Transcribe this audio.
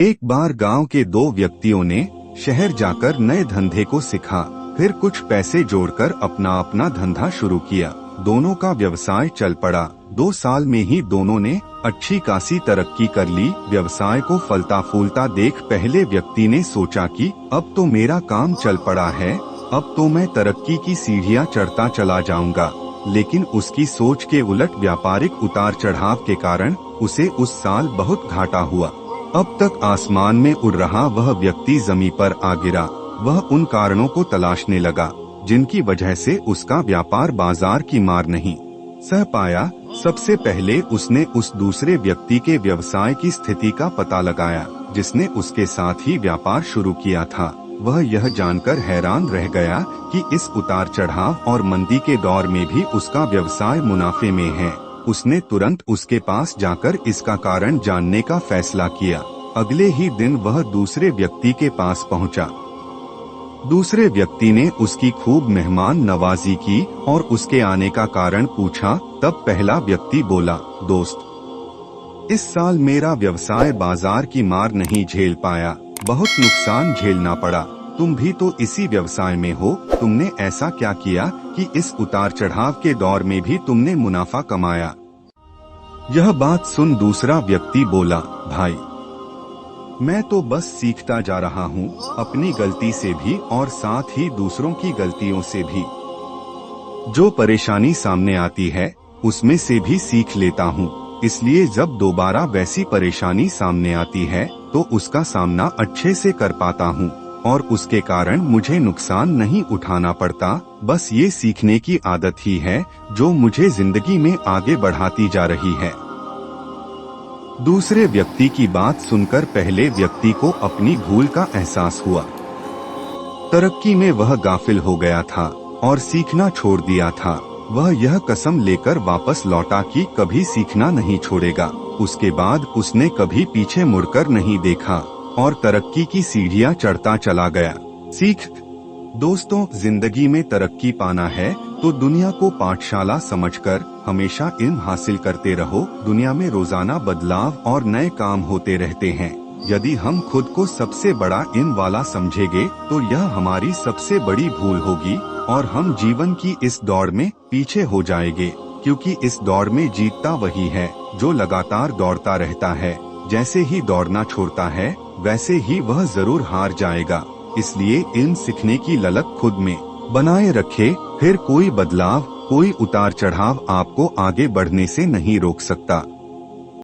एक बार गांव के दो व्यक्तियों ने शहर जाकर नए धंधे को सीखा। फिर कुछ पैसे जोड़कर अपना अपना धंधा शुरू किया। दोनों का व्यवसाय चल पड़ा। 2 साल में ही दोनों ने अच्छी खासी तरक्की कर ली। व्यवसाय को फलता फूलता देख पहले व्यक्ति ने सोचा कि अब तो मेरा काम चल पड़ा है, अब तो मैं तरक्की की सीढ़ियां चढ़ता चला जाऊंगा। लेकिन उसकी सोच के उलट व्यापारिक उतार चढ़ाव के कारण उसे उस साल बहुत घाटा हुआ। अब तक आसमान में उड़ रहा वह व्यक्ति जमीन पर आ गिरा। वह उन कारणों को तलाशने लगा जिनकी वजह से उसका व्यापार बाजार की मार नहीं सह पाया। सबसे पहले उसने उस दूसरे व्यक्ति के व्यवसाय की स्थिति का पता लगाया जिसने उसके साथ ही व्यापार शुरू किया था। वह यह जानकर हैरान रह गया कि इस उतार चढ़ाव और मंदी के दौर में भी उसका व्यवसाय मुनाफे में है। उसने तुरंत उसके पास जाकर इसका कारण जानने का फैसला किया। अगले ही दिन वह दूसरे व्यक्ति के पास पहुंचा। दूसरे व्यक्ति ने उसकी खूब मेहमान नवाजी की और उसके आने का कारण पूछा। तब पहला व्यक्ति बोला, दोस्त, इस साल मेरा व्यवसाय बाजार की मार नहीं झेल पाया, बहुत नुकसान झेलना पड़ा। तुम भी तो इसी व्यवसाय में हो, तुमने ऐसा क्या किया कि इस उतार चढ़ाव के दौर में भी तुमने मुनाफा कमाया? यह बात सुन दूसरा व्यक्ति बोला, भाई, मैं तो बस सीखता जा रहा हूँ, अपनी गलती से भी और साथ ही दूसरों की गलतियों से भी। जो परेशानी सामने आती है उसमें से भी सीख लेता हूँ, इसलिए जब दोबारा वैसी परेशानी सामने आती है तो उसका सामना अच्छे से कर पाता हूँ और उसके कारण मुझे नुकसान नहीं उठाना पड़ता। बस ये सीखने की आदत ही है जो मुझे जिंदगी में आगे बढ़ाती जा रही है। दूसरे व्यक्ति की बात सुनकर पहले व्यक्ति को अपनी भूल का एहसास हुआ। तरक्की में वह गाफिल हो गया था और सीखना छोड़ दिया था। वह यह कसम लेकर वापस लौटा कि कभी सीखना नहीं छोड़ेगा। उसके बाद उसने कभी पीछे मुड़कर नहीं देखा और तरक्की की सीढ़ियां चढ़ता चला गया। सीख दोस्तों, जिंदगी में तरक्की पाना है तो दुनिया को पाठशाला समझकर हमेशा इल्म हासिल करते रहो। दुनिया में रोजाना बदलाव और नए काम होते रहते हैं। यदि हम खुद को सबसे बड़ा इल्म वाला समझेंगे तो यह हमारी सबसे बड़ी भूल होगी और हम जीवन की इस दौड़ में पीछे हो जाएंगे, क्योंकि इस दौड़ में जीतता वही है जो लगातार दौड़ता रहता है। जैसे ही दौड़ना छोड़ता है वैसे ही वह जरूर हार जाएगा। इसलिए इल्म सीखने की ललक खुद में बनाए रखे, फिर कोई बदलाव, कोई उतार चढ़ाव आपको आगे बढ़ने से नहीं रोक सकता।